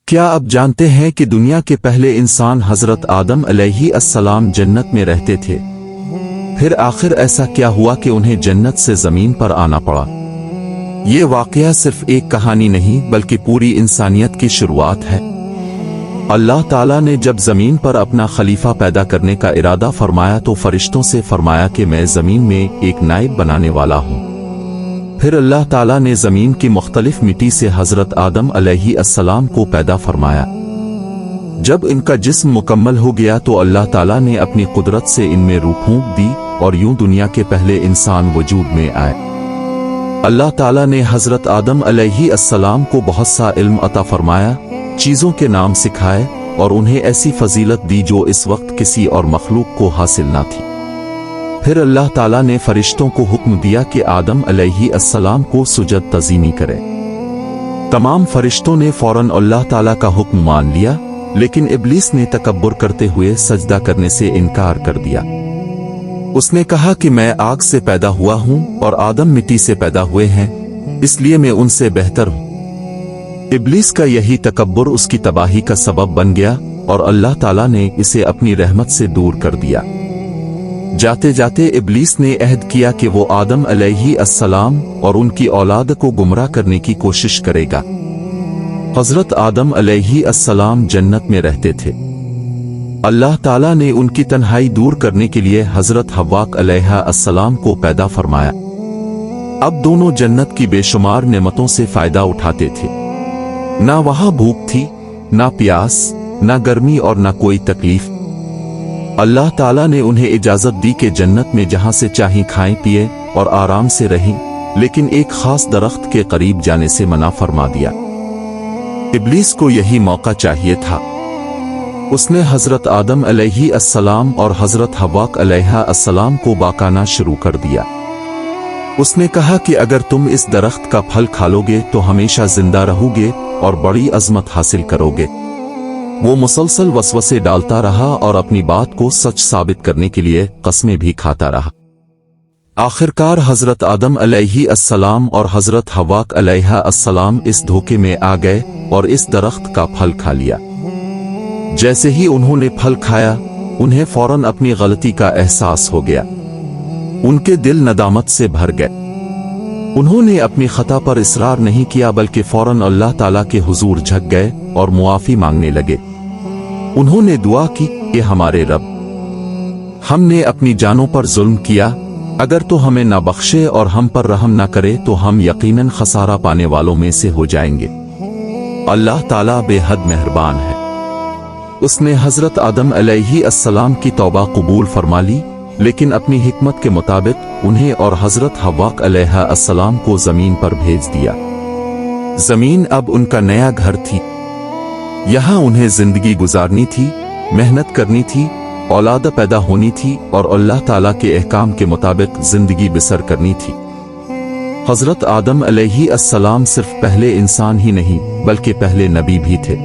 کیا آپ جانتے ہیں کہ دنیا کے پہلے انسان حضرت آدم علیہ السلام جنت میں رہتے تھے؟ پھر آخر ایسا کیا ہوا کہ انہیں جنت سے زمین پر آنا پڑا؟ یہ واقعہ صرف ایک کہانی نہیں بلکہ پوری انسانیت کی شروعات ہے۔ اللہ تعالیٰ نے جب زمین پر اپنا خلیفہ پیدا کرنے کا ارادہ فرمایا تو فرشتوں سے فرمایا کہ میں زمین میں ایک نائب بنانے والا ہوں۔ پھر اللہ تعالیٰ نے زمین کی مختلف مٹی سے حضرت آدم علیہ السلام کو پیدا فرمایا۔ جب ان کا جسم مکمل ہو گیا تو اللہ تعالیٰ نے اپنی قدرت سے ان میں روح پھونک دی اور یوں دنیا کے پہلے انسان وجود میں آئے۔ اللہ تعالیٰ نے حضرت آدم علیہ السلام کو بہت سا علم عطا فرمایا، چیزوں کے نام سکھائے اور انہیں ایسی فضیلت دی جو اس وقت کسی اور مخلوق کو حاصل نہ تھی۔ پھر اللہ تعالیٰ نے فرشتوں کو حکم دیا کہ آدم علیہ السلام کو سجد تعظیمی کرے۔ تمام فرشتوں نے فوراً اللہ تعالیٰ کا حکم مان لیا، لیکن ابلیس نے تکبر کرتے ہوئے سجدہ کرنے سے انکار کر دیا۔ اس نے کہا کہ میں آگ سے پیدا ہوا ہوں اور آدم مٹی سے پیدا ہوئے ہیں، اس لیے میں ان سے بہتر ہوں۔ ابلیس کا یہی تکبر اس کی تباہی کا سبب بن گیا اور اللہ تعالیٰ نے اسے اپنی رحمت سے دور کر دیا۔ جاتے جاتے ابلیس نے عہد کیا کہ وہ آدم علیہ السلام اور ان کی اولاد کو گمراہ کرنے کی کوشش کرے گا۔ حضرت آدم علیہ السلام جنت میں رہتے تھے۔ اللہ تعالیٰ نے ان کی تنہائی دور کرنے کے لیے حضرت حوا علیہ السلام کو پیدا فرمایا۔ اب دونوں جنت کی بے شمار نعمتوں سے فائدہ اٹھاتے تھے۔ نہ وہاں بھوک تھی، نہ پیاس، نہ گرمی اور نہ کوئی تکلیف۔ اللہ تعالیٰ نے انہیں اجازت دی کہ جنت میں جہاں سے چاہیں کھائیں پیئیں اور آرام سے رہیں، لیکن ایک خاص درخت کے قریب جانے سے منع فرما دیا۔ ابلیس کو یہی موقع چاہیے تھا۔ اس نے حضرت آدم علیہ السلام اور حضرت حوا علیہ السلام کو بہکانا شروع کر دیا۔ اس نے کہا کہ اگر تم اس درخت کا پھل کھالو گے تو ہمیشہ زندہ رہو گے اور بڑی عظمت حاصل کرو گے۔ وہ مسلسل وسوسے ڈالتا رہا اور اپنی بات کو سچ ثابت کرنے کے لیے قسمیں بھی کھاتا رہا۔ آخرکار حضرت آدم علیہ السلام اور حضرت حوا علیہ السلام اس دھوکے میں آ گئے اور اس درخت کا پھل کھا لیا۔ جیسے ہی انہوں نے پھل کھایا، انہیں فوراً اپنی غلطی کا احساس ہو گیا۔ ان کے دل ندامت سے بھر گئے۔ انہوں نے اپنی خطا پر اصرار نہیں کیا بلکہ فوراً اللہ تعالیٰ کے حضور جھک گئے اور معافی مانگنے لگے۔ انہوں نے دعا کی کہ ہمارے رب، ہم نے اپنی جانوں پر ظلم کیا، اگر تو ہمیں نہ بخشے اور ہم پر رحم نہ کرے تو ہم یقیناً خسارہ پانے والوں میں سے ہو جائیں گے۔ اللہ تعالیٰ بے حد مہربان ہے۔ اس نے حضرت آدم علیہ السلام کی توبہ قبول فرما لی، لیکن اپنی حکمت کے مطابق انہیں اور حضرت حوا علیہ السلام کو زمین پر بھیج دیا۔ زمین اب ان کا نیا گھر تھی۔ یہاں انہیں زندگی گزارنی تھی، محنت کرنی تھی، اولاد پیدا ہونی تھی اور اللہ تعالیٰ کے احکام کے مطابق زندگی بسر کرنی تھی۔ حضرت آدم علیہ السلام صرف پہلے انسان ہی نہیں بلکہ پہلے نبی بھی تھے۔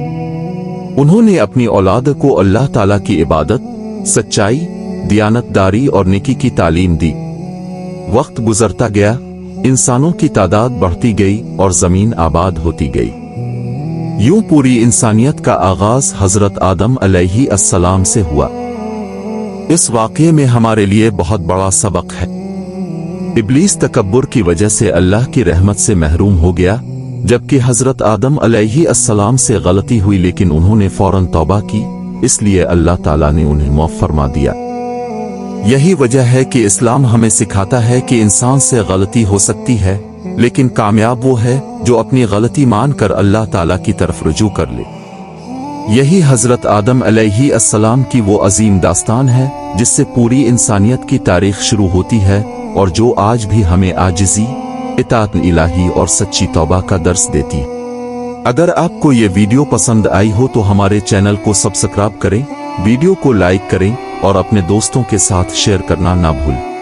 انہوں نے اپنی اولاد کو اللہ تعالیٰ کی عبادت، سچائی، دیانتداری اور نیکی کی تعلیم دی۔ وقت گزرتا گیا، انسانوں کی تعداد بڑھتی گئی اور زمین آباد ہوتی گئی۔ یوں پوری انسانیت کا آغاز حضرت آدم علیہ السلام سے ہوا۔ اس واقعے میں ہمارے لیے بہت بڑا سبق ہے۔ ابلیس تکبر کی وجہ سے اللہ کی رحمت سے محروم ہو گیا، جبکہ حضرت آدم علیہ السلام سے غلطی ہوئی لیکن انہوں نے فوراً توبہ کی، اس لیے اللہ تعالیٰ نے انہیں معاف فرما دیا۔ یہی وجہ ہے کہ اسلام ہمیں سکھاتا ہے کہ انسان سے غلطی ہو سکتی ہے، لیکن کامیاب وہ ہے جو اپنی غلطی مان کر اللہ تعالیٰ کی طرف رجوع کر لے۔ یہی حضرت آدم علیہ السلام کی وہ عظیم داستان ہے جس سے پوری انسانیت کی تاریخ شروع ہوتی ہے اور جو آج بھی ہمیں عاجزی، اطاعت الہی اور سچی توبہ کا درس دیتی ہے۔ اگر آپ کو یہ ویڈیو پسند آئی ہو تو ہمارے چینل کو سبسکرائب کریں، ویڈیو کو لائک کریں اور اپنے دوستوں کے ساتھ شیئر کرنا نہ بھولیں۔